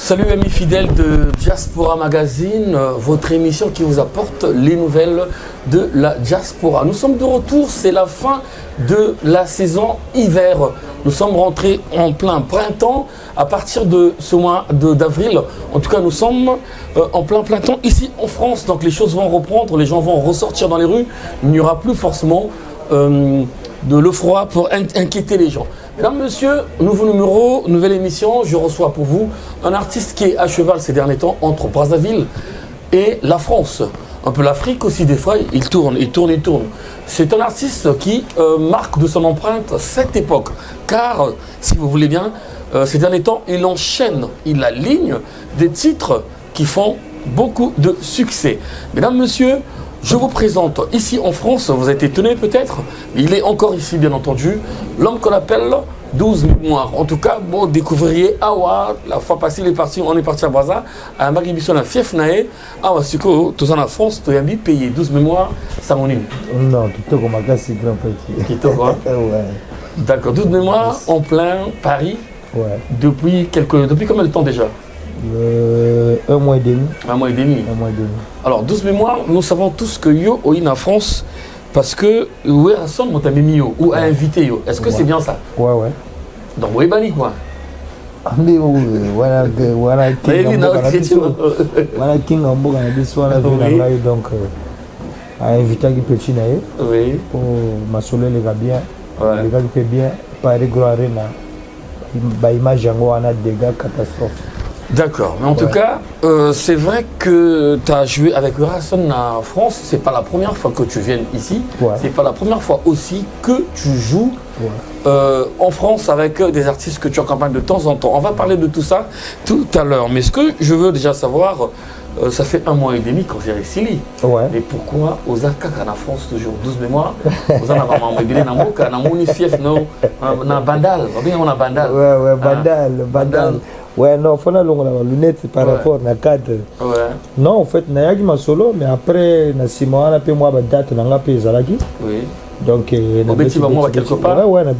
Salut amis fidèles de Diaspora Magazine, votre émission qui vous apporte les nouvelles de la diaspora. Nous sommes de retour, c'est la fin de la saison hiver. Nous sommes rentrés en plein printemps à partir de ce mois d'avril. En tout cas, nous sommes en plein temps ici en France. Donc les choses vont reprendre, les gens vont ressortir dans les rues. Il n'y aura plus forcément de le froid pour inquiéter les gens. Mesdames, Messieurs, nouveau numéro, nouvelle émission. Je reçois pour vous un artiste qui est à cheval ces derniers temps entre Brazzaville et la France. Un peu l'Afrique aussi, des fois, il tourne. C'est un artiste qui marque de son empreinte cette époque. Car, si vous voulez bien, ces derniers temps, il enchaîne, il aligne des titres qui font beaucoup de succès. Mesdames, Messieurs, je vous présente ici en France, vous êtes étonnés peut-être, il est encore ici bien entendu, l'homme qu'on appelle 12 mémoires. En tout cas, vous découvriez Awa, la fois passée on est parti à Brazza, à Maribisson, à Fiefnae, Awa Suko, tout en France, tu as mis payé 12 mémoires, ça m'en est. Non, tu te comme c'est grand petit. Qui te voit. Ouais. D'accord, 12 mémoires en plein Paris, ouais. Depuis combien de temps déjà? 1 mois et demi. 1 mois et demi. 1 mois et demi. Alors, 12 mémoires, nous savons tous que Yo est en France parce que Werrason m'a mis Yo ou a invité Yo. Est-ce que c'est bien ça? Ouais, ouais. Donc, vous bani quoi? Mais voilà, King Ambo a dit soit la ville donc a invité qui petit naïe pour m'assurer les gars bien, les gars qui fait bien, pas régulier là, bah image yango on a des gars catastrophe. D'accord, mais en tout cas, c'est vrai que tu as joué avec Werrason en France, c'est pas la première fois que tu viens ici, c'est pas la première fois aussi que tu joues en France avec des artistes que tu accompagnes de temps en temps. On va parler de tout ça tout à l'heure, mais ce que je veux déjà savoir, ça fait 1 mois et demi quand j'ai réussi. Mais pourquoi aux Akaka en France toujours 12 mémoires? Vous en avez mobile dans mon cas, dans mon fief, non, dans Bandal, on a Bandal. Bandal. Ouais, non, il faut la lunette par rapport à la cadre. Non, en fait, je suis solo, mais après, je suis allé moi date dans la pays Zalagi. Donc, quelque part. Ouais, je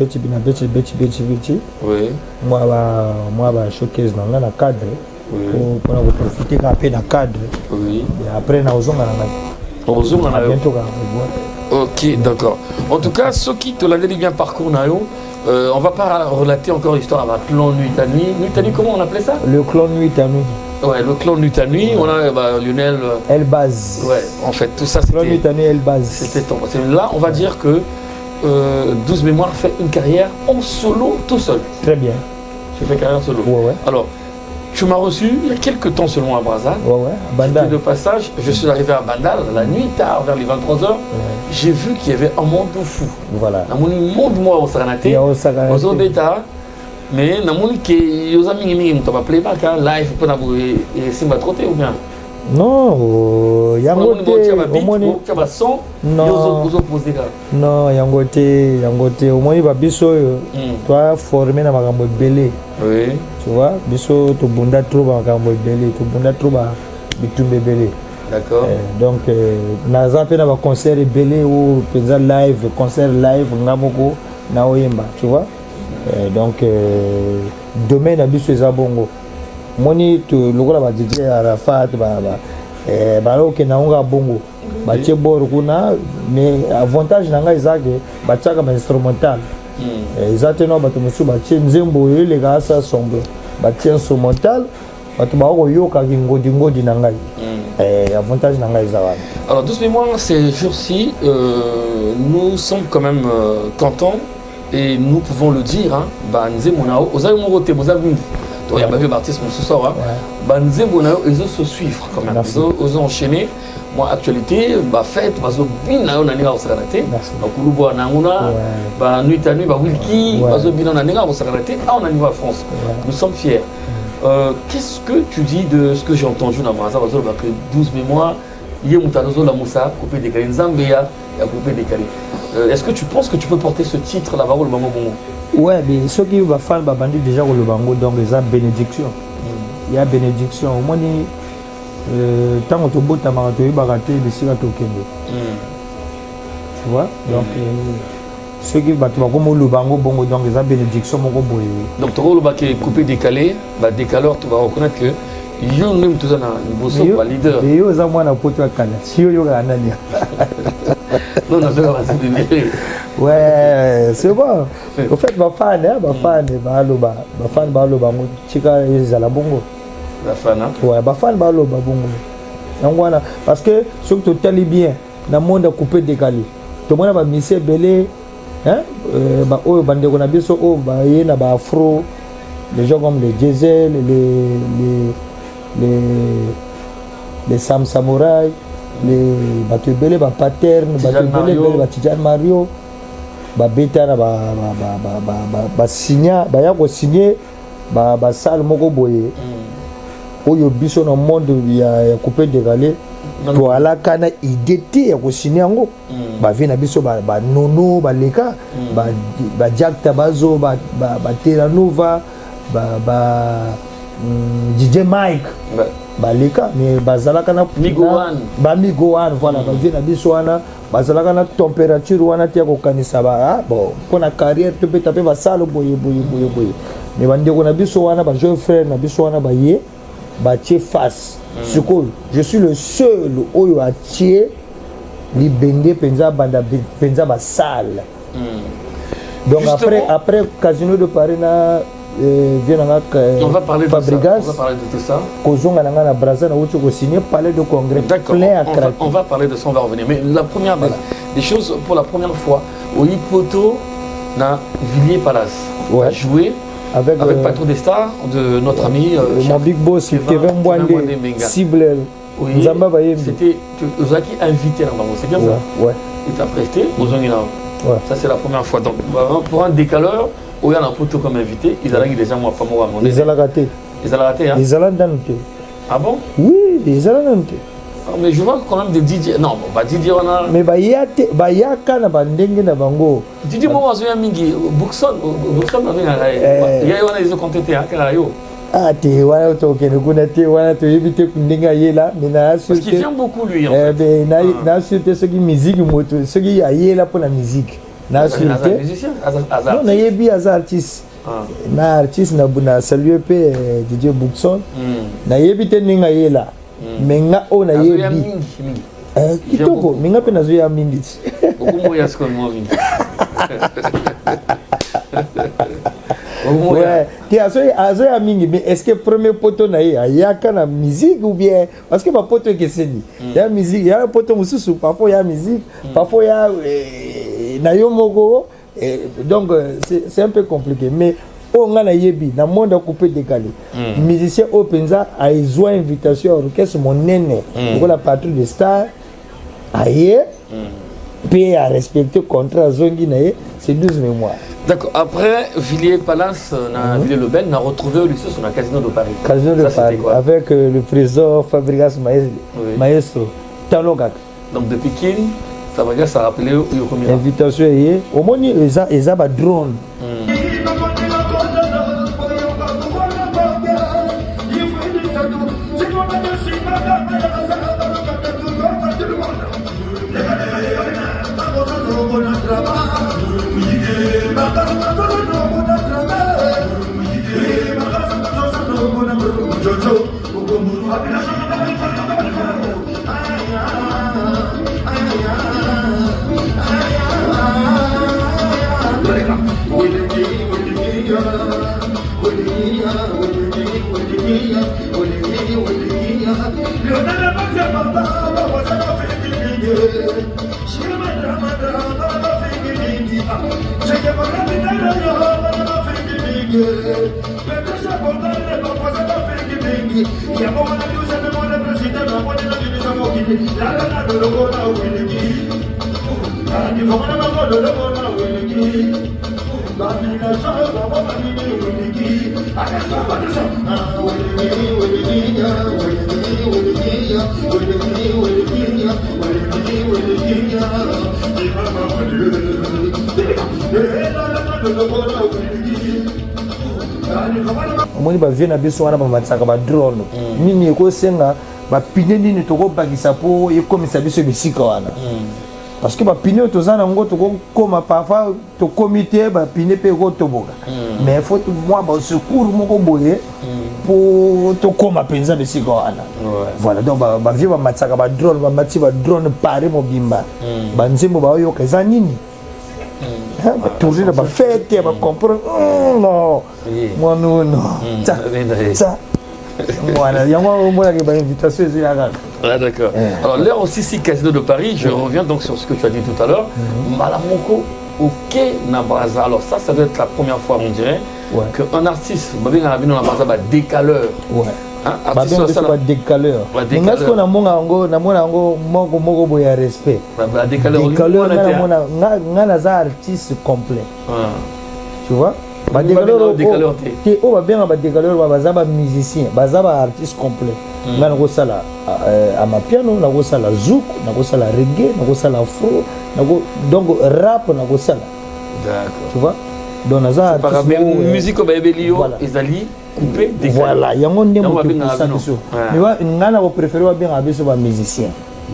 moi, showcase dans la cadre. Pour profiter un peu de la cadre. Et après, je bientôt. Ok, d'accord. En tout cas, ceux qui te l'ont dit bien parcours, on va pas relater encore l'histoire avec le clan Nuit à Nuit. Nuit à Nuit, comment on appelait ça? Le clan Nuit à Nuit. Ouais, le clan Nuit à Nuit. On a Lionel. Elbaz. Ouais, en fait, tout ça c'était. Le clan Nuit à Nuit, Elbaz. C'était ton. Là, on va dire que 12 mémoires fait une carrière en solo tout seul. Très bien. Tu fais carrière solo. Ouais. Alors, tu m'as reçu il y a quelques temps seulement à Brazza. Ouais, Bandal. De passage, je suis arrivé à Bandal la nuit tard, vers les 23h. J'ai vu qu'il y avait un monde fou. Voilà. Dans mon monde, moi, au Saranate, aux Odeta, mais dans mon qui aux amis, tu vas playback, live, pour et c'est ma trottée ou bien? Non, yangote, son, non, yangote, au moins il va biso, toi formé dans ma gambo belé. Oui. Tu vois, biso to bunda trop ma gambo belé, to bunda trop ba bitumbe belé. D'accord. Donc, na zappé na ba concert belé ou pesa live, concert live ngamoko na oyemba, tu vois. Donc, demain na biso ezabongo. Moni to lokola ba DJ Arafat ba ok na unga bongo ba chebor kuna mais avantage nanga izake ba chaka ba instrumental izate no ba to musu ba nzembo ile ga sa sombre ba instrumental ba to ba ko yoka ngodi nanga avantage nanga izaka. Alors 12 mémoires ces jours-ci nous sommes quand même contents et nous pouvons le dire ba nzembo nao ozayi morote bozabi. Il y a des artistes ce soir. Ils ont se suivre quand même. Ils ont enchaîné. Moi, actualité, fête, ils ont bien au Saranate. Kulubo Nanguna, Nuit à Nuit, Wilki, ils ont bien au Saranate. On arrive à France. Nous sommes fiers. Qu'est-ce que tu dis de ce que j'ai entendu dans Brazza? 12 mémoires, il y a la Moussa, coupé des Calais, Zambia, et coupé des Calais. Est-ce que tu penses que tu peux porter ce titre là-bas au moment où? Ouais, mais ceux qui vont faire le déjà au Bango, donc il y a bénédiction. Il y a bénédiction. Au moins, tant que tu as tu as raté, tu vois. Donc, ceux qui battent comme le bango bongo donc les bénédiction mon boy. Donc tu vois le coupé décalé, bah décaleur tu vas reconnaître que yo même tout ça na bosso pas leader. Et yo za mwana poto kana. Si yo ga nani. Non non ça va c'est ouais, c'est bon. Au fait ba fan ba loba ngo chika ezala bongo. Ba fan hein. Ouais, ba fan ba loba bongo. Ngwana parce que ce que tu tali bien dans monde coupé décalé. Tout le monde va misser belé hein ba o bande ko na biso o ba yena ba afro les gens comme les diesel les Sam Samurai les batu belé ba pattern batu belé ba Tijan Mario ba beta na ba signa ba ya ko signer ba sal moko boye oyo biso na monde ya coupé décalé to ala kana idée ya ko signer ngo ba vina biso ba nono ba leka ba Jack Tabazo ba Terranova ba DJ Mike ba leka mais bazalaka na Migo One voilà ba vina biso wana bazalaka na température wana tia ko kanisa ba bon pona carrière to pe taper ba salo boye mais bande ko na biso wana ba jeune frère na biso wana ba ye ba tie face je suis le seul oyo a tie libende penza banda penza ba salle donc après Casino de Paris na on va parler Fabregas, de ça. On va parler de tout ça. Kozonga na Brazza na ucho ko signer palais de congrès plein à craquer. On va parler de ça, on va revenir. Mais la première des choses pour la première fois au Hippoto na Villiers Palace. On a joué avec Patron des Stars de notre ami mon big boss Kevin Mwande cible Nzamba Bayembi. C'était Ozaki invité là-bas, c'est bien ça. Ouais. Il t'a presté Ozongina. Ouais. Ça c'est la première fois. Donc pour un décaleur où il y a un poteau comme invité, ils allaient déjà moi pas moi à mon ils allaient rater. Ils allaient rater hein. Ils allaient danter. Ah bon? Oui, ils allaient danter. Mais je vois quand même des DJ. Non, bon, bah DJ on a. Mais bah yaka na bandenge na bango. DJ moi je viens mingi. Bookson na venga. Il y a eu des contacts hein kala yo. Ah te wana to kene kuna te wana to éviter kundenga yela mais na parce qu'il vient beaucoup lui en fait. Ben na surtout ce qui musique moto, ce qui yela pour la musique. Na surtout musicien, non na yebi as artiste. Na artiste na saluer pe DJ Bookson. Na yebi te ninga yela. Menga ona yebi. Kitoko menga pe nazo ya mingi. Beaucoup moya ce qu'on moi mingi. Ouais, tu as ya mingi mais est-ce que premier poteau na yaka na musique ou bien parce que ma poteau que c'est dit. Ya musique, ya poteau mususu parfois ya musique, parfois ya na yo moko donc c'est un peu compliqué mais on a yebi na monde coupé décalé. Musicien au penza a besoin invitation à orchestre mon nene pour la patrouille des stars aye puis à respecter contrat zongi na c'est 12 mémoires. D'accord. Après Villiers Palace, Villiers-le-Bel, on a retrouvé Lucius sur le Casino de Paris. Casino de Paris avec le président Fabregas Maestro Talogak. Donc depuis Kin, Fabregas a rappelé Yokomira. Invitation hier. Au moins ils ont un drone. Omoni ba vie na biso wana ba matsaka ba drone nini ko senga ba pine nini to ko bakisa po e komisa biso bisika wana parce que bapine oyo toza nango tokokoma parfois tokomi te bapine mpe ekotoboka mais faut mwa basecours moko boye po tokoma mpenza bisika wana voilà donc bavie bamatisaka badrone bamati badrone pare mobimba banzembo baoyoka eza nini batourne na bafete bacomprendre non mwana no voilà, il y a une invitation. Ah, d'accord. Alors, l'heure aussi, si Casino de Paris, je reviens donc sur ce que tu as dit tout à l'heure. Malamoko, ok, Nabraza. Alors, ça doit être la première fois, on dirait, qu'un artiste, Babin Arabino Nabraza, va décaleur. Ouais. Artiste, ça va décaleur. Mais est-ce qu'on a mon respect? Décaleur, on a artiste complet. Tu vois? Décaleur, décaleur, musicien, artiste complet. Là, on a ma piano, on a la zouk, on a la reggae, on a la afro, donc rap, on a ça. D'accord. Tu vois? Donc, on a par musique au Babelio, Ezali, coupé, décalé. Voilà, il y a un monde qui mais on préfère bien un musicien.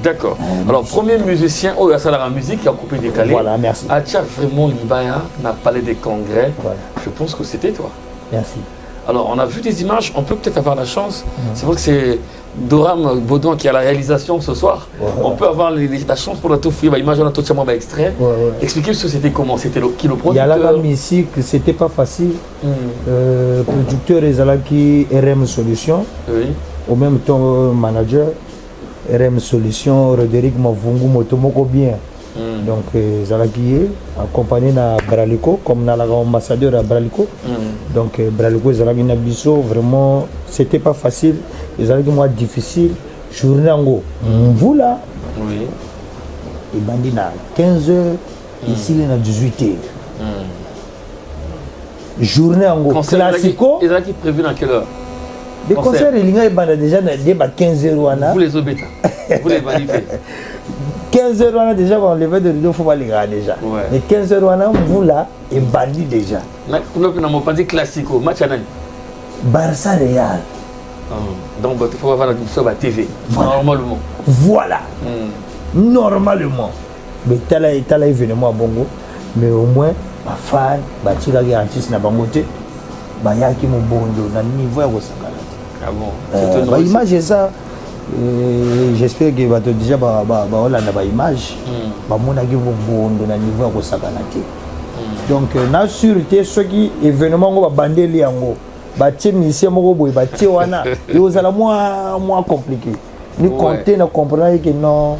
D'accord. Alors, premier musicien, oh, il y a la musique qui a coupé décalé. Voilà, merci. Atia vraiment Libaya n'a parlé des congrès. Voilà. Je pense que c'était toi. Merci. Alors, on a vu des images, on peut peut-être avoir la chance. C'est vrai que c'est Doram Baudouin qui a la réalisation ce soir. On peut avoir la chance pour la tout faire. Image, on a tout simplement extrait. Expliquez ce que c'était comment. C'était qui le producteur. Il y a la musique, c'était pas facile. Producteur Ezalaki RM Solution. Oui. Au même temps, manager. RM Solution, Roderick Mavungu Motomoko bien. Donc, Zalaki accompagné na Braliko, comme na l'ambassadeur à Braliko. Donc, Braliko, Zalaki Nabiso, vraiment, c'était pas facile. Zalaki moi difficile. Journée en go. Vous là, et bandi na 15h, ici il est à 18h. Journée en go. Classico. Et Zalaki prévu dans quelle heure? Les concerts, il y a déjà 15h. Vous les obétants, vous les validez. 15h déjà, on levait de rideau, il faut pas les regarder déjà. Mais 15h, vous là, et bandit déjà. Vous n'avez pas dit classico, match à Nani. Barça Real. Donc, il faut avoir la diffusion à la TV. Normalement. Voilà. Normalement. Mais tel événement à Bongo. Mais au moins, ma fan, tu as un artiste na bangoté. Bayaki mon bondo, na niveau à Osaka. Ah bon? Image ça. J'espère que va déjà ba image. Ba mona ki mon bondo na niveau à Osaka na te. Donc na sûreté ceux qui événement ngo ba bandeli yango. Ba tie musicien moko boy ba tie wana. Yo zala moins compliqué. Ni compter na comprendre que non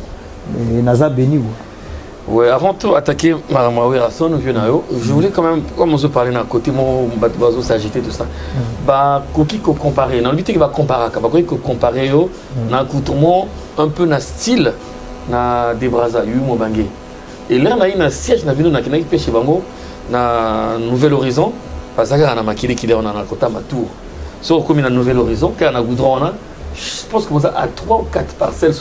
naza béni. Oui, avant tout attaquer Marie Rasson, je voulais quand même, comme on se parlait d'un côté, mon bateau s'agiter, tout ça. Bah, Koki ko comparer, non, lui qui va comparer, comparer yo, na accoutrement un peu na style, na débrasa, yu mo bangé. Et là, on a un siège, na vino na kinaki pêche bango, na Nouvel Horizon, parce que on a makili qui est on a un côté ma tour. Sauf comme na Nouvel Horizon, car on a goudron, je pense que vous avez à 3 ou 4 parcelles,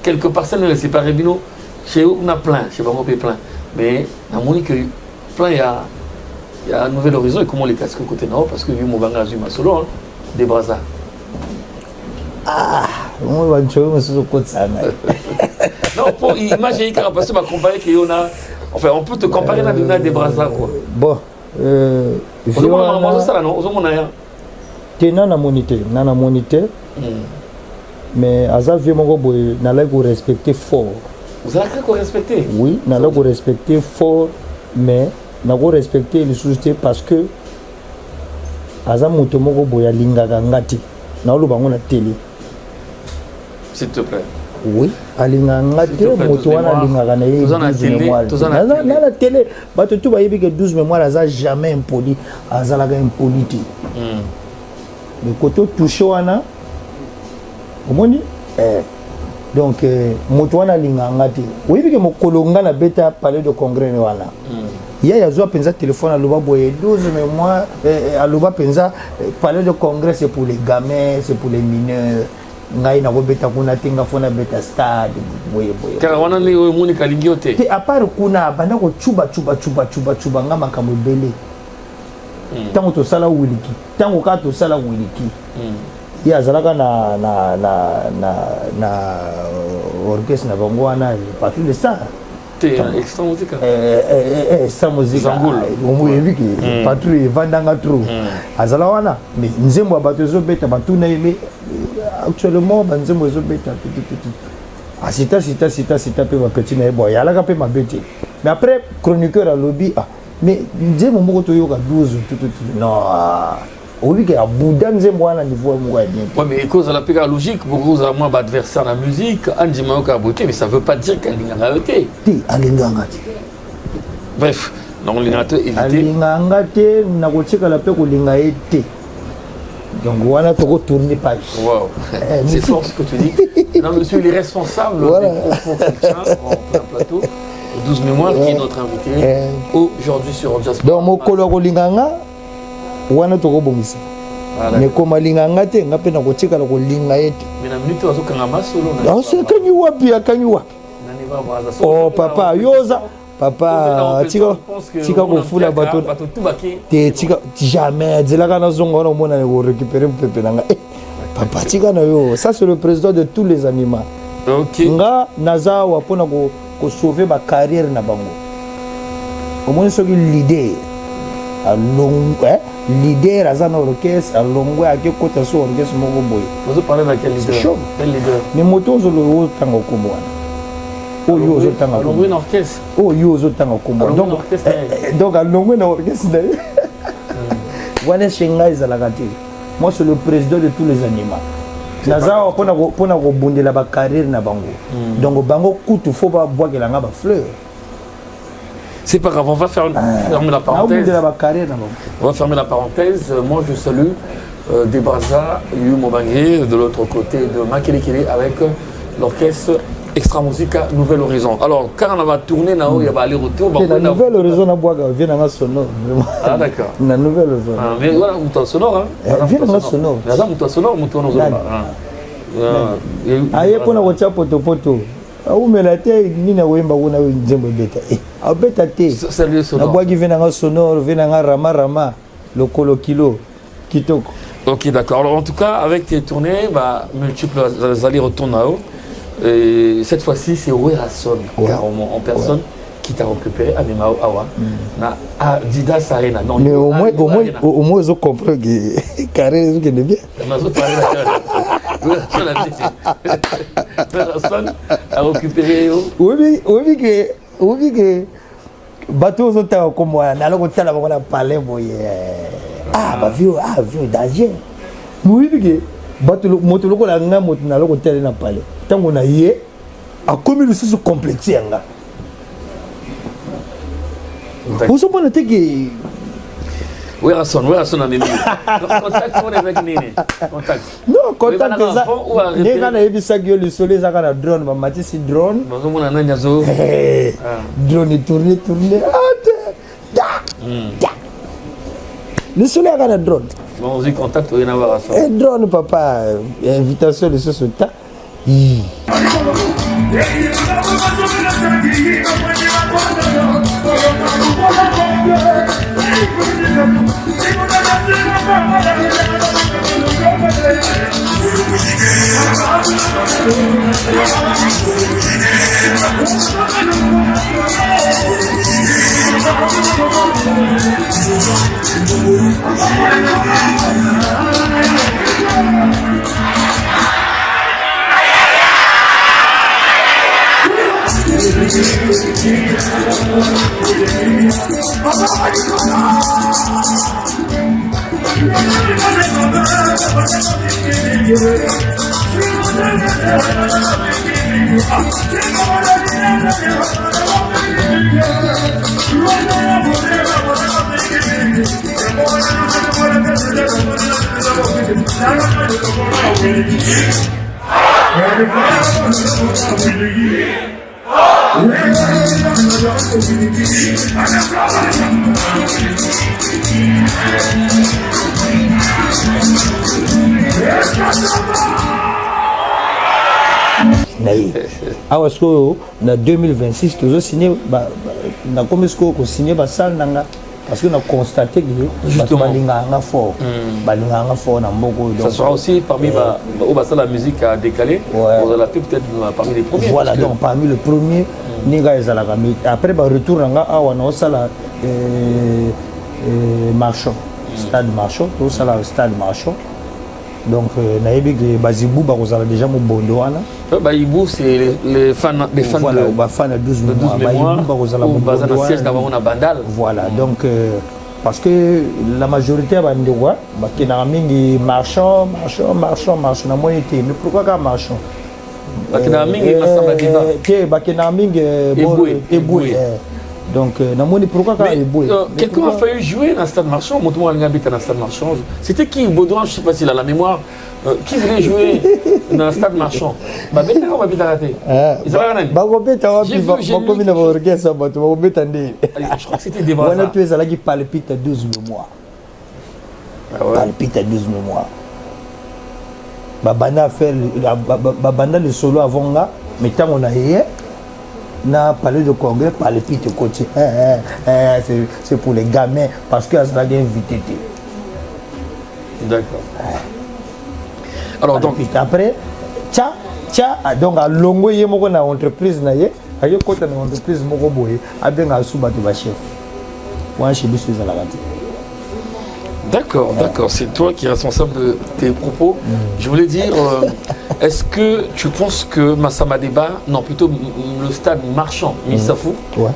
quelques parcelles ne laissez pas Rebino. Chez eux, on a plein, chez Bango, plein. Mais, on a que plein, il y a un nouvel horizon et comment les casques côté nord, parce que vu mon banga Zuma solo, des brazas. Ah, moi, je vais me côté ça. Non, pour imaginer qu'on va comparer qu'on a. Enfin, on peut te comparer avec des brazas, quoi. Bon, tu es nana monité, mais à ça, vieux mon boy, n'a pas respecté fort. Vous avez qu'à respecter? Oui, nous avons respecté fort, mais nous avons respecté les sociétés parce que Aza Mutomoko Boya Lingaga Ngati, nous avons la télé. S'il te plaît. Oui, à Lingangati, Motoana Lingaga na la télé, mais tout va y que 12 mémoires, Aza jamais impoli, Aza la impolité. Le côté touché, comment dit? Donc, Moutouana Lingangati. Oui, parce que mon colonga na bêta palais de congrès. Il y a un téléphone à Louba Boye 12, mais moi, à Louba Penza, palais de congrès c'est pour les gamins, c'est pour les mineurs. Ngai na bêta kuna tinga fona bêta stade. Car on a les Monica Lingiote. À part kuna, banda ko chuba ngama kamobele. Tango to sala wiliki. Tango ka to sala wiliki. Il y a na orchestre na bango wana partout de ça extra musique. Extra musique. Zangoul. Omo yebi ki patrouille vandanga trop. Azala wana mais nzembo bato zo beta batu na yeme actuellement ba nzembo zo beta cita pe ba petit na yebo yala ka pe ma bete. Mais après chroniqueur à lobby mais nzembo moko to yoka 12 tout non. Oui, que Bouddha nous aime à niveau bien. Oui, mais cause de la pire logique, beaucoup de moins adversaires dans la musique, Andy Mayoka beauté, mais ça ne veut pas dire qu'elle n'a pas été. Bref, donc l'ingate éviter. L'ingate, n'a pas dit qu'elle a pu l'ingate. Donc voilà, tu retournes page. Wow, c'est fort ce que tu dis. Non, monsieur, il est responsable des propos comme ça, en plein plateau. 12 mémoires qui est notre invité aujourd'hui sur Jazz. Donc, mon collègue Linganga. Wana to robomisa mais comme linganga te ngape na kotika la kolinga ete mais na minute wazo kanga masolo na c'est kanyi wapi oh papa yoza papa tika ko fula bato te tika jamais zelaka na zongo na mona ko récupérer pepe nanga papa tika na yo ça c'est le président de tous les animaux nga naza wa pona ko sauver ba carrière na bango comment ce qui l'idée leader à un orchestre, à longue à quel côté sur orchestre mon boy. Vous parlez de quel leader? Quel leader? Mais motos le haut tango combo. Oh yo zo tango. Longue un orchestre. Oh yo zo tango combo. Donc à longue un orchestre. Wana shenga izala kati. Moi c'est le président de tous les animaux. Naza pona ko bondela ba carrière na bango. Donc bango kutu faut pas boire que la ngaba fleur. C'est pas grave, on va fermer la parenthèse. On va fermer la parenthèse. Moi, je salue Debraza, Yu Mobangé, de l'autre côté de Makelekele avec l'orchestre Extra Musica Nouvel Horizon. Alors, quand on va tourner, il y a aller-retour. La Nouvelle Horizon, on vient dans la sonore. Ah, d'accord. La Nouvelle Horizon. Mais voilà, on sonore. Vient dans la sonore. On sonore, on sonore. Ah, il y a pour la poto. Ou mais la terre ni na wemba wona nzembo beta a beta te salut sonore na boagi venanga sonore venanga rama le kilo kitoko. OK, d'accord. Alors en tout cas avec tes tournées multiples allers-retours là-haut et cette fois-ci c'est Werason carrément en personne qui t'a récupéré à Memao Awa na Adidas Arena. Non, mais au moins ils comprennent que carré que bien. Personne a récupéré. Oui que bateau sont comme moi na loko tala ba parler boye vieux danger oui que bateau moto loko la nga moto na loko tala na parler tango na yé a comme le sous complexe nga vous savez que Werason en est contact avec Nini. Contact. Non, contact ça. Les gars na ebisa que le soleil ça na drone, ba mati si drone. Bazo mona na nyazo. Drone tourner. Le soleil a na drone. Bon, on dit contact au na Werason. Drone papa, invitation de ce temps. awa sikoyo na 2026 tozo signé na comme sikoyo ko signé ba salle nanga parce que on a constaté que balinganga fort na mboko. Ça sera aussi parmi la musique à décaler. Vous allez peut-être parmi les premiers. Voilà, donc parmi les premiers ninga ezalaka après ba retour nanga awa na osala marchand stade marchand to sala stade marchand donc nayebi que bazibu ba kozala déjà mo bondo wana bazibu c'est les fans des fans voilà ba fans de 12 mois bazibu ba kozala mo bondo wana siège d'abord na bandal voilà donc parce que la majorité ba ndwa ba kina mingi marchand na moyen té mais pourquoi ka marchand bakina mingi masamba diva ke bakina mingi eboué donc namoni pourquoi ka eboué quelqu'un a failli jouer dans le stade marchand moto nga habite dans le stade marchand c'était qui Baudouin je sais pas s'il a la mémoire qui voulait jouer dans le stade marchand babeta ou babeta raté ba babeta wa ba komi na orchestre ba to babeta ndé je crois que c'était des bras on a tué ça là qui palpite à 12 mois palpite à 12 mois babana faire babanda le solo avant là mais tant on a hier na parlé de congrès palpite côté c'est pour les gamins parce que ça vient invité d'accord alors donc après tcha donc à longo yemoko na entreprise na ye ayo kota na entreprise moko boye abenga suba to ba chef wa chez biso za la gati. D'accord, c'est toi qui es responsable de tes propos. Je voulais dire, est-ce que tu penses que Massamba Déba, non plutôt le stade marchand, Missafou,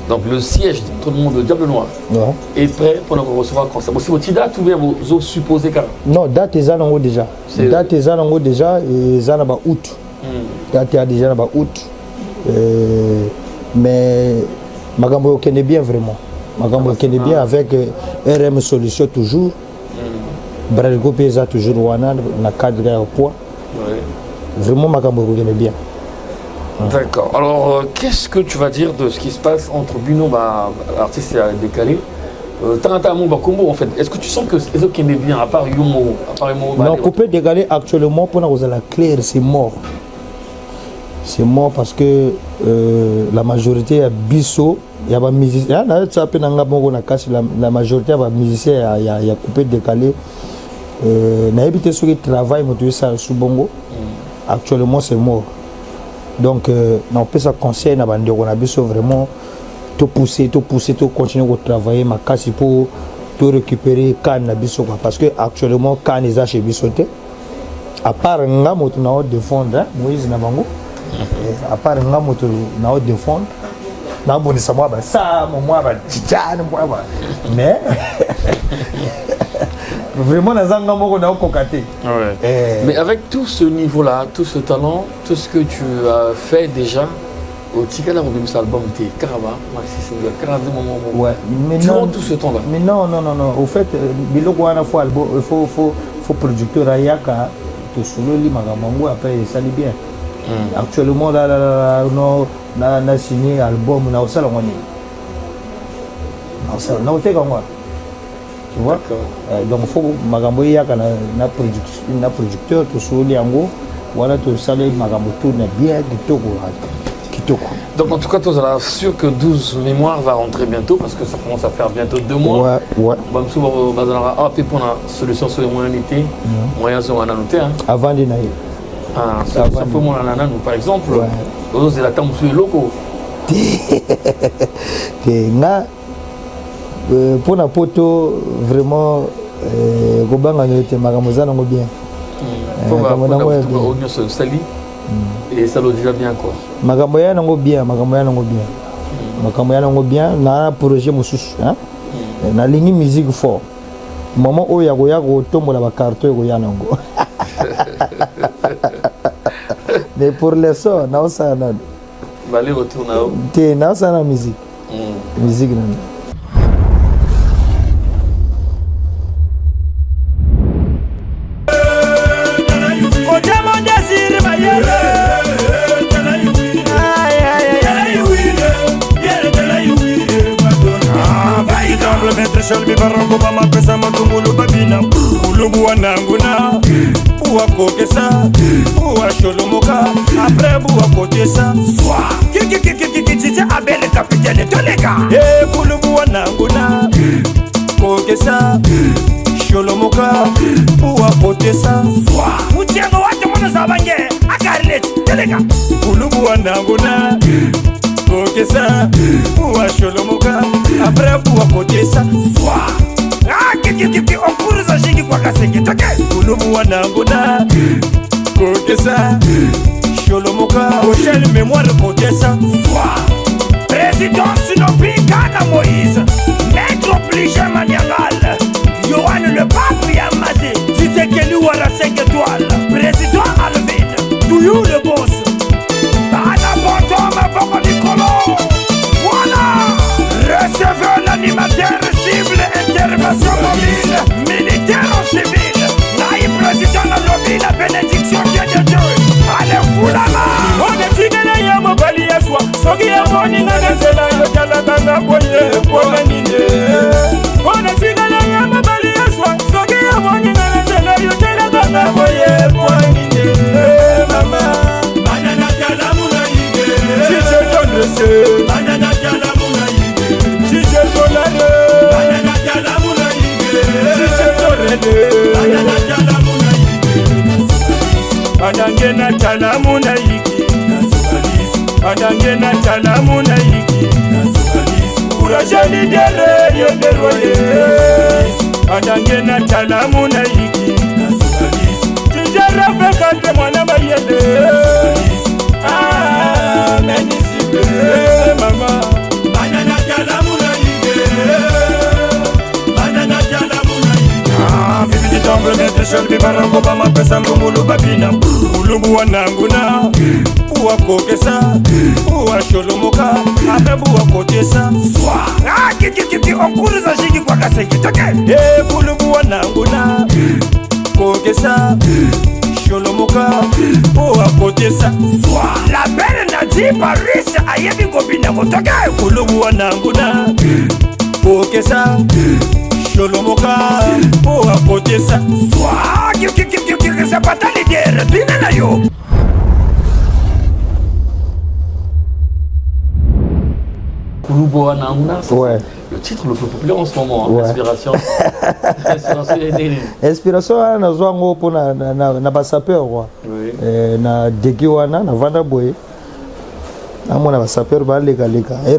donc le siège de tout le monde, le Diable Noir, est prêt pour nous recevoir quand ça? C'est votre date ou bien vous supposez quand? Non, date est en haut déjà. Date est en haut déjà et ça va août. Date est déjà en août. Mais Magambo connaît bien vraiment. Magambo connaît bien avec RM Solution toujours. Bradgo Pesa toujours wana na cadre au poids. Vraiment Magambo connaît bien. D'accord. Alors qu'est-ce que tu vas dire de ce qui se passe entre Bino, l'artiste décalé, Tanta Mouba Kombo en fait? Est-ce que tu sens que les autres qui aiment bien à part Yumo, non, coupé décalé actuellement pour nous la claire c'est mort. C'est mort parce que la majorité a biso, il y a des musiciens, la majorité a des musiciens, il y a coupé décalé. Na évité ceux qui travaillent moto ça sous bongo. Actuellement c'est mort. Donc on peut ça conseil na bande on a biso vraiment tout pousser, tout continuer à travailler ma casse pour tout récupérer can na biso parce que actuellement can les a chez bisoté. À part nga moto na défendre Moïse na bango. À part nga moto na défendre na bonisa moi ba ça moi ba tchana moi ba mais vraiment nazanga moko na kokaté. Mais avec tout ce niveau là, tout ce talent, tout ce que tu as fait déjà au Tikala au début album t'es Karaba, maxi single, 42 moments. Ouais, mais durant tout ce temps là. Mais non, au fait biloko wana faut album faut producteur ayaka to solo li magamango après ça li bien. Actuellement là non na signé album na osala ngoni. Na osala na oteka ngwa. Tu vois? Donc il faut magambo yaka na producteur to solo yango wala to sala magambo tourne bien kitoko. Donc en tout cas, tu es sûr que 12 mémoires va rentrer bientôt parce que ça commence à faire bientôt 2 mois. Ouais. Pour la solution sur les moyens d'été, moyens sont à noter. Avant de naïr. Ça fait moins à nous par exemple. Nous c'est la temps sur les locaux. Pour la poto vraiment, Gobanga ne était magamozan en bien. Pour la sali. Et ça le déjà bien quoi. Makambo ya nango bien. Na projet mosusu hein. Na lingi musique fort. Maman oya go tombola ba carton go ya nango. Mais pour les sons na osana. Balé retourna. Té na osana musique. Musique nan. Shalbi barango mama pesa matungulu babina kulubu wananguna buwa kokesa buwa sholomoka après buwa kotesa swa kiki, 'abele kapitene toleka kulubu wananguna kokesa sholomoka buwa kotesa swa mutiango watu mwana zabange akarnet toleka kulubu wananguna kokesa uwa sholomoka après uwa kotesa swa kiki okuruza shingi kwa kasenge toke kulubu wananguna kokesa sholomoka oshel mémoire kotesa swa président Sinopikana Moïse maître obligé Maniangal Yohan le pape Yamazé Tizekeli Wara 5 étoiles président Alvin Touyou le boss Bana Botoma Boko Nicolo voilà recevez l'animateur cible intervention mobile militaire ou civil Naï président la lobby la bénédiction de Dieu allez foulama on est tigana ya mobali ya soi soki ya moni na zela yo kala kanga boye kwa nine on est tigana ya mobali ya soi soki ya moni na zela yo kala kanga boye kwa nine mama banana kala muna yige si je donne ce banana kala muna yige si je donne banana kala muna yige si je donne banana kala muna yige Adangena talamu na yiki Adangena talamu na yiki Urajali dere yoderoye Adangena talamu na yiki Tijara fekante mwana mayele Menisibe mama Banana talamu na yiki Banana talamu na yiki Bibi jitambre mette shelbi barango bama pesa mbungulu babina Ulubu wananguna Uwa kokesa Uwa sholomoka Abebu wa kotesa Swa kiki okuruza shingi kwa kaseki toke Ulubu wananguna Kokesa Sholomoka Uwa kotesa Swa la belle Nadi Paris Ayebi gobina motoke Ulubu wananguna Kokesa Sholomoka Uwa kotesa Swa kiki c'est pas ta leader Bina yo Kulubu Wananguna, Ouais. le titre le plus populaire en ce moment, Ouais. Inspiration. Inspiration wana nazwa ngo po na basapeur kwa Oui. na deki wana na vanda boye namona basapeur baleka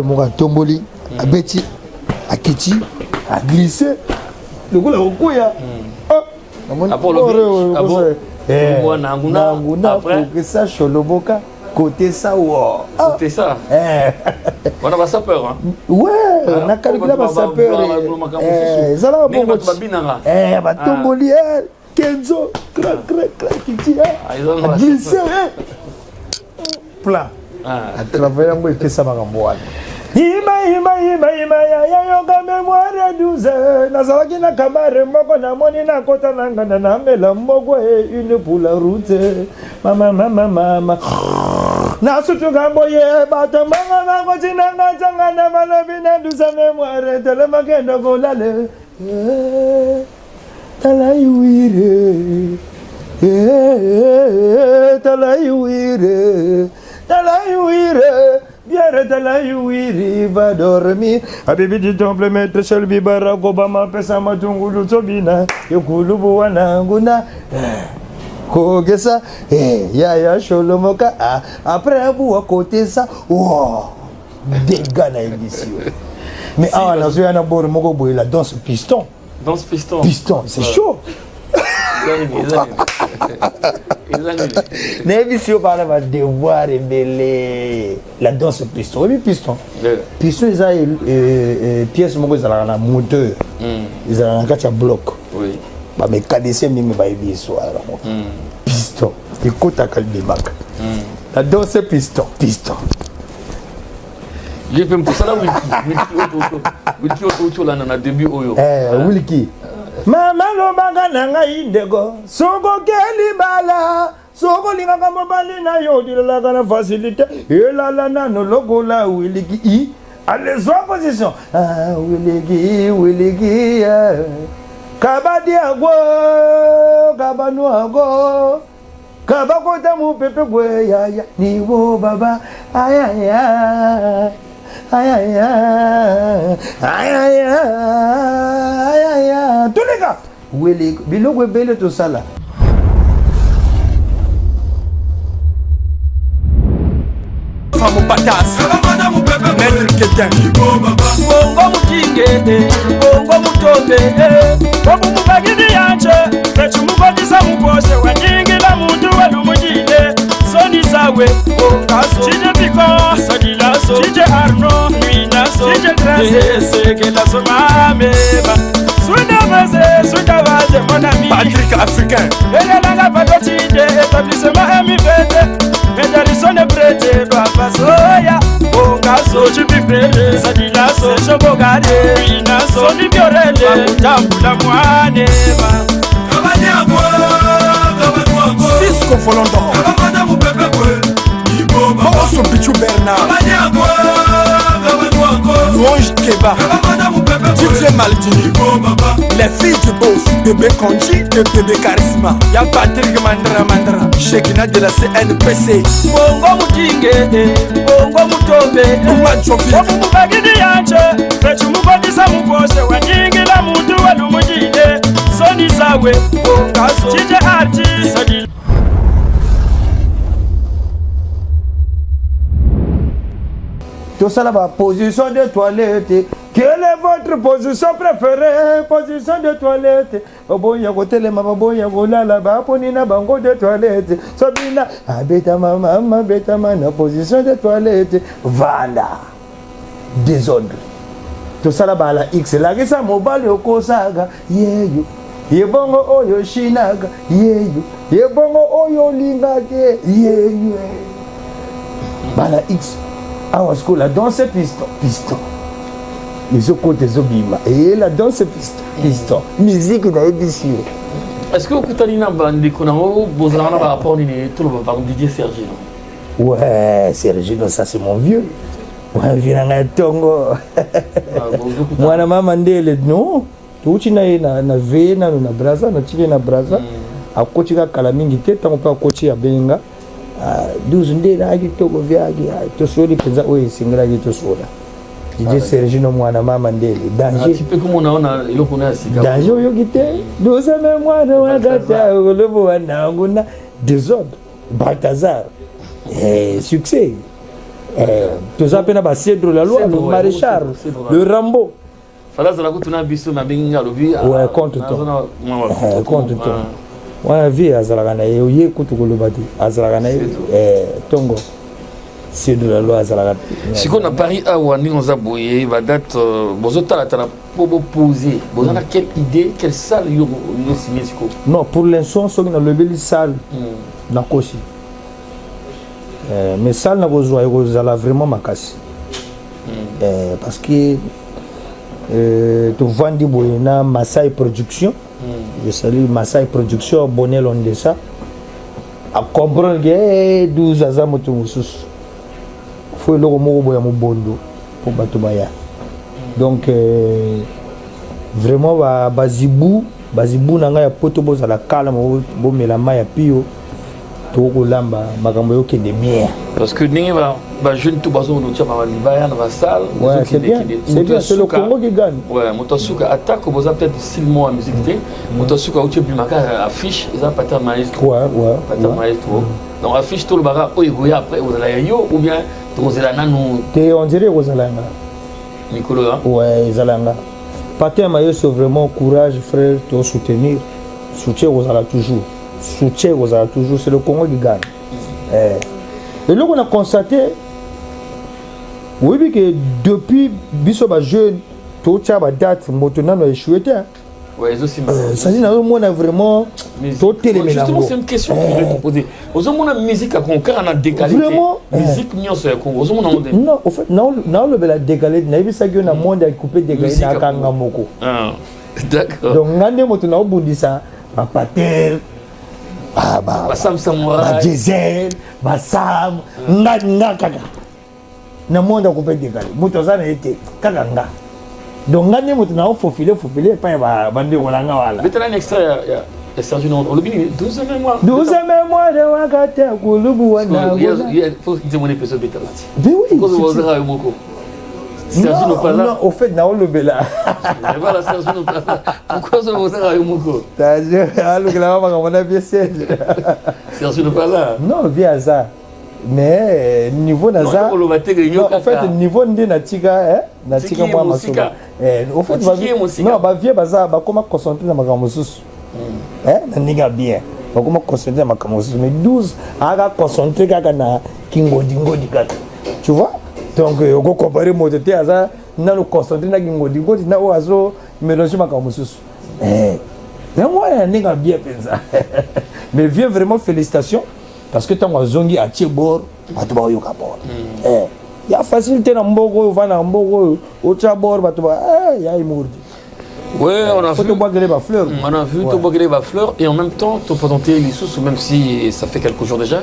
moka tomboli abeti akiti a glissé lokola kokuya nanguna kokesa sholoboka côté ça wow C'était ça. On a pas ça peur, hein. Ouais, na calcula ba sapeur zala bongo batomboli Kenzo crac kiti glissé plan à travers moi que ça makambo wana Ima ya yoga memoire 12 nazalaki na kamare moko na moni na kota nangana na mela moko une pour la route mama na sutu kamboye bato manga mako tinanga changa na balobi na 12 memoire tele makendo kolale talaïwire Bière de la Yuiri va dormir. Habibi du temple maître Shelby Barack Obama pesa matungulu tobina yokulubu wananguna kogesa ya sholomoka après abu à côté ça wow dégâts na émission mais ah na zo yana bor moko boy la danse piston c'est chaud L'émission parle de devoir et la danse piston. Oui, piston. Piston, ils ont pièce ils ont un moteur. Ils ont un bloc. Oui. Mais KDC, ils ont un piston. Écoute à Kalbimak. La danse piston. J'ai fait pour ça là, Wilki autour là, dans le début. Wilki. Mama lobanga nanga indego soko keli bala soko linga mobali na yo dilala kana facilité elala nano logola Wiliki I allez en position Wiliki kabadi agwo kabanu agwo kabakota mu pepe bwe ya niwo baba ayaya tous les gars Willy biloko ebele tosala femme badass maître quelqu'un bongo mutinge bongo mutombe omumubagidi yanje fechumugodisa muboshe wanyingila muntu walumujile soni zawe ongaso chije piko sadilaso chije arno nuinaso chije grase sekelaso mameba Soudavaze, soudavaze, mon ami Patrick Africain Elelanga patotinde, établissement MIVT Médarison est prêté, papa soya Bongaso, chipipele, sadilaso, chobogade Inaso, libiorele, bakutambula mwanema Cisco Folondon Moroso Bichou Bernard Louange Keba DJ Maldini Les filles du boss Bébé Konji et Bébé Charisma Y'a Patrick Mandra Shekina de la CNPC Bongo mutinge, bongo mutombe omumubagidi yanje fechumugodisa muboshe wanyingila muntu walumujile soni zawe bongaso chije arti sadil Tout ça là-bas, position de toilette. Quelle est votre position préférée? Position de toilette. Oboya côté mama boya gola là-bas ponina bango de toilette. Sobina abeta mama beta mana position de toilette. Vanda. Désordre. Tout ça là-bas la X la kisa mobile yokosaga. Yeyo. Yebongo oyo shinaga. Yeyo. Yebongo oyo lingake. Yeyo. Bala X. Awa school la danse piston les autres côtés zobima et la danse piston musique na édition. Est-ce que vous avez un bandi qu'on a besoin par rapport à tout le par Didier Sergino? Ouais, Sergino, ça c'est mon vieux. Moi vieux na tongo. Moi na mama ndele non. Tuchi na vena na braza na chile na braza. Akochi ka kala mingi te tango pa kochi ya benga. 12 ndele haki toko vyagi tosoli peza oye singra yeto sola DJ Sergino mwana mama ndele danger tu peux comme on a iloko na sika danger oyo kite 12 mwana wakata olobo wanangu na désordre Balthazar succès tous appena ba Cedro la loi le maréchal le Rambo fala za kutuna biso na benga lobi ouais contre toi wana vie azalaka na ye oye kutu koloba te azalaka na ye tongo Cedro la loi azalaka siko na Paris awa ndingo za boye ba date bozotala tala po poser bozana quelle idée quelle salle yo signé siko non pour l'instant soki na lobeli salle na kosi mais salle na kozwa ekozala vraiment makasi parce que tovandi boye na Masai Production. Je salue Masai Production, Bonel on de ça. À comprendre que 12 ans moto mususu. Faut le mot boya mo bondo pour batubaya. Donc vraiment bazibu nanga ya poto boza la kala mo mela maya pio to ko lamba makambo yo ke de bien. Parce que ningi ba jeune tout bazo no tchama ba libaya na ba salle. Ouais, c'est bien. C'est le Congo qui gagne. Ouais, motosuka attaque au boza peut-être style à musique té. Motosuka ou tu plus maka affiche, ils ont pas ta maestro. Ouais. Pas ta maestro. Donc affiche tout le bara oyo après vous allez yo ou bien to zela nanu. On dirait aux alanga. Nicolo hein. Ouais, zalanga. Patin mayo c'est vraiment courage frère, te soutenir. Soutien aux ala toujours. Soutien aux ala toujours, c'est le Congo qui gagne. Et là on a constaté oui que depuis bisoba jeune tout ça ba date maintenant no échoué. Ouais, aussi ça dit on a vraiment tout télémélango. Justement c'est une question que je voulais te poser. Aux hommes on a musique à conquérir on a décalé. Vraiment musique mignon sur le Congo. Aux hommes on a non au fait non le bela décalé na bisa que na monde a coupé décalé na kanga moko. Ah d'accord. Donc ngande moto na obundisa ba pater Sam Samouraï, diesel, Sam, nga kaka. Na monde a coupé décalé. Moto ça n'a été kaka nga. Donc ngande moto na faufilé pas ba bande olanga wala. Mettez un extrait ya Sergio on le bini 12 mémoires. 12 mémoires de wakata kulubu wana. Il faut que tu mon épisode bêta là. Mais oui. Pourquoi vous avez moko? Sergio pas là. Non, au fait na le bela. Voilà Sergio pas là. Pourquoi vous avez moko? Sergio, allo que la maman on a bien Sergio. Sergio pas là. Non, viens ça. mais niveau naza en fait niveau nde natika moi masoba au fait non ba vie baza ba comment concentrer na makambo susu na ninga bien ba comment concentrer na makambo susu mais 12 aga concentrer kaka na kingodi kaka tu vois donc on comparer moteur aza na le concentrer na kingodi na oazo mélanger makambo susu mais moi ninga bien penza mais viens vraiment félicitations parce que tant zongi a tchebor batuba yoka bor ya facilité na mboko vana mboko au tchabor batuba ya imurdi. Ouais, on a vu tout boire les fleurs. On a vu tout boire les fleurs et en même temps ton potentiel les sous même si ça fait quelques jours déjà.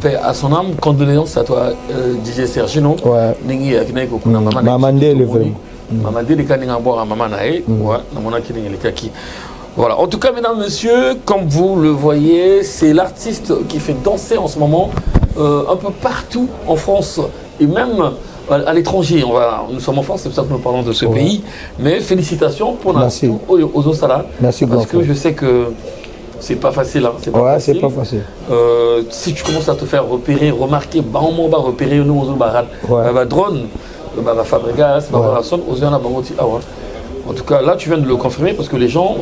Paix à son âme, condoléances à toi DJ Sergino. Ningi akina ko kuna mama. Mamandé le vraiment. Mamandé les kaninga boire mama nae. Ouais, na mona kininga les kaki. Voilà, en tout cas, mesdames, messieurs, comme vous le voyez, c'est l'artiste qui fait danser en ce moment un peu partout en France et même à l'étranger. Nous sommes en France, c'est pour ça que nous parlons de ce pays. Mais félicitations pour aux Osala. Merci parce que je sais que c'est pas facile. Hein, c'est pas facile. Si tu commences à te faire repérer, remarquer, on va repérer nous aux Barat, drone, Fabregas, en tout cas, là, tu viens de le confirmer parce que les gens.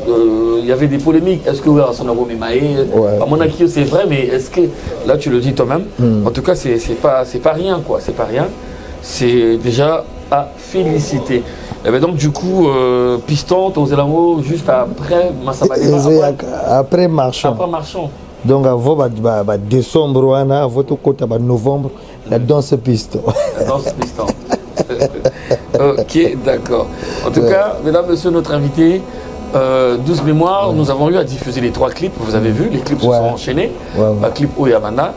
Il y avait des polémiques. Est-ce que Sonaro Mimae, à mon avis c'est vrai, mais est-ce que là tu le dis toi-même? En tout cas, c'est pas rien quoi. C'est pas rien. C'est déjà à féliciter. Et bien donc du coup, Piston, Tozelamo, juste après Massabalé. Après Marchand. Après Marchand. Donc avant décembre, avant tout côté novembre, la danse Piston. La danse Piston. Ok, d'accord. En tout cas, mesdames, messieurs, notre invité. 12 mémoires, nous avons eu à diffuser les 3 clips, vous avez vu, les clips se sont enchaînés, le clip Oyamana,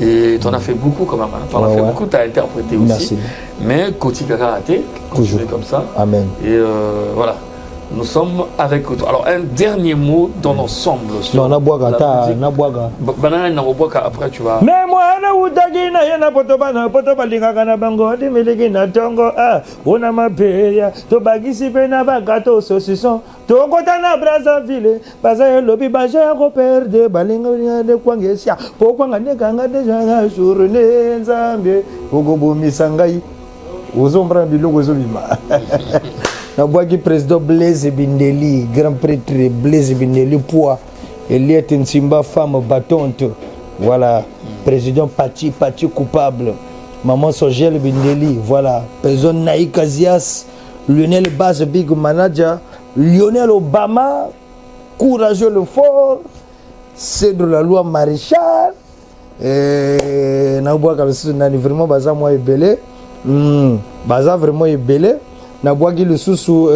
et tu en as fait beaucoup quand même, tu en as fait beaucoup, tu as interprété aussi, merci. Mais Koti Karaté, continue comme ça, amen. Et voilà, nous sommes avec toi. Alors un dernier mot dans l'ensemble sur non, après tu vas... Mais moi, na poto balinga na bango de meleki na tongo on a ma peya to bagisi pe na bagato saucisson to kota na Brazzaville baza lobi baja ko perdre balinga de kwangesia po kwanga ne kanga de janga journée nzambe ogobomisa ngai ozombra biloko zobima na bwaki président Blaise Bindeli grand prêtre Blaise Bindeli poids Eliette Nsimba femme battante. Voilà, président Pachi coupable, maman Sogel Bindeli, voilà, président Naïk Azias, Lionel Bass Big Manager, Lionel Obama, courageux le fort, c'est de la loi Maréchal, et Naboua Kalsou vraiment baza moi est belé, baza vraiment est belé, Naboua qui le sous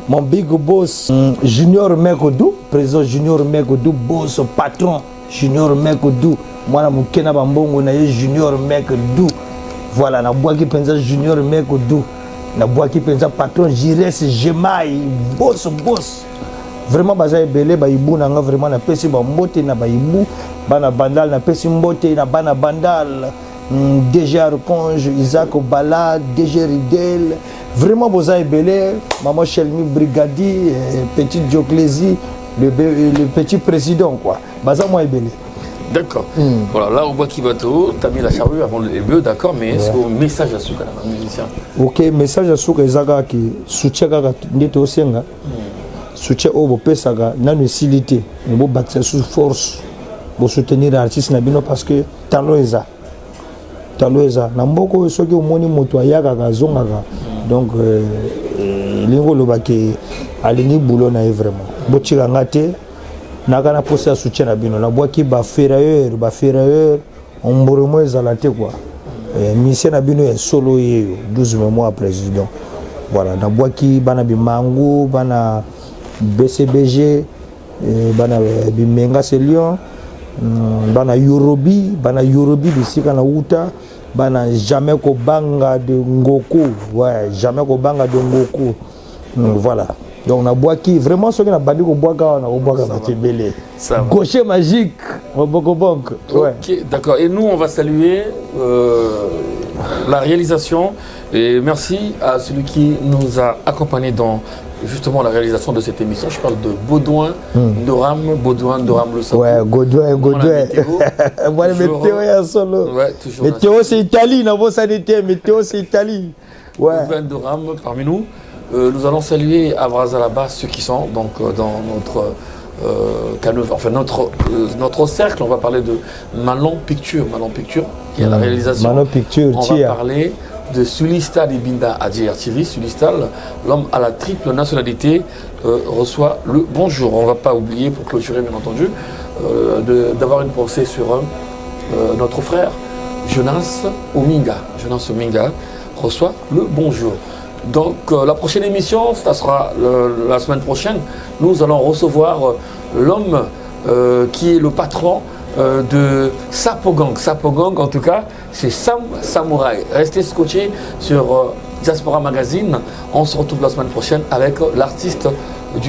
mon big boss Junior Mekodou, président Junior Mekodou, boss patron. Junior Mekodou, moi na mukena bambongo na Junior Mekodou. Voilà, na boaki penza Junior Mekodou. Na boaki penza patron Jires Jemai, boss. Vraiment baza ebele ba ibu na nga vraiment na pesi ba mbote na ba ibu, bana bandal na pesi mbote na bana bandal. DG Arconge, Isaac Bala, DG Ridel. Vraiment boza ebele, maman Chelmi Brigadi, petit Dioclésie. Le petit président quoi. Baza moi belé. D'accord. Voilà, là au Boaki Bateau, tu as mis la charrue avant les bœufs, d'accord, mais est-ce que message à Souka, la musicien? Ok, message à Souka, Zaga qui soutient Neto Osenga, soutient au Pesaga, n'a une facilité, mais bon, battre sous force pour soutenir l'artiste Nabino parce que Taloeza. Namboko, ceux qui ont moni motoyaga, zongaga. Donc, l'ingo le baké, alini boulot na vraiment. Bochira ngate nakana poste ya soutien na bino na boaki ba ferrailleur on boremo ezalate quoi mission na bino est solo yeyo 12 mois président voilà na boaki bana bimangu bana BCBG bana bimenga Selion bana Yorobi bisika na uta bana jamais ko banga de Ngoko jamais ko banga de Ngoko voilà. Donc on a bois qui vraiment ce qu'on a banni au bois on a bois belé. Gaucher magique au Bokobonk. Ok, d'accord. Et nous on va saluer la réalisation et merci à celui qui nous a accompagnés dans justement la réalisation de cette émission. Je parle de Baudouin Ndoram, le Sako. Ouais, Baudouin. Moi, le météo est solo. Ouais, toujours. Météo, c'est Italie, non, ça n'était météo, c'est Italie. Ouais. Baudouin Ndoram parmi nous. Nous allons saluer à Brazalaba ceux qui sont donc dans notre enfin notre cercle. On va parler de Malon Picture, qui est à la réalisation. Malon Picture, on va parler de Sulistal Ibinda à JRTV. Sulistal, l'homme à la triple nationalité, reçoit le bonjour. On ne va pas oublier, pour clôturer bien entendu, d'avoir une pensée sur notre frère Jonas Ominga. Jonas Ominga reçoit le bonjour. Donc la prochaine émission, ça sera la semaine prochaine. Nous allons recevoir l'homme qui est le patron de Sapogang. Sapogang, en tout cas, c'est Sam Samouraï. Restez scotchés sur Diaspora Magazine. On se retrouve la semaine prochaine avec l'artiste.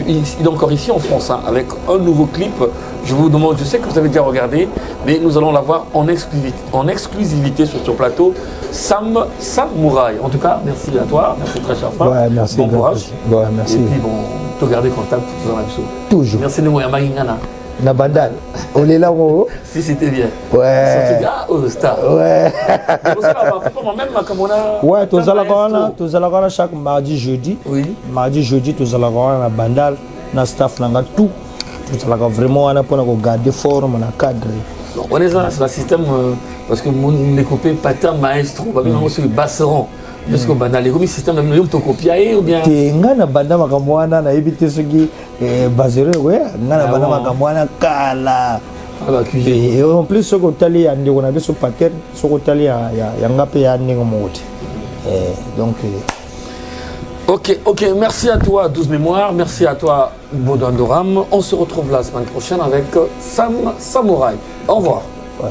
Il est encore ici en France, hein, avec un nouveau clip. Je vous demande, je sais que vous avez déjà regardé, mais nous allons l'avoir en exclusivité sur ce plateau. Sam Samouraï. En tout cas, merci à toi, merci très cher frère. Ouais, merci. Bon courage. Ouais, merci. Et puis bon, te garder contact toujours. Merci de moi, Magingana. Na bandal. On est là, oh. Si c'était bien. Ouais. Star. Ouais. Ouais, tous à la chaque mardi, jeudi. Oui. Mardi, jeudi, tous à la na bandal, na staff, na tout. Tous à la vraiment, on a pour garder forme, na cadre. On est dans un système, parce que mon coupé patin maestro, on va aussi basseron. Est-ce que banal le système de to copier ou bien ngana banda makamwana na ebité soki basere ouais ngana banda makamwana kala et en plus ce que tali ya ndeko na biso pater ce que tali ya ngape ya ndeko moti donc OK, merci à toi 12 mémoires, merci à toi Baudouin Ndoram. On se retrouve la semaine prochaine avec Sam Samouraï. Au revoir. Ouais.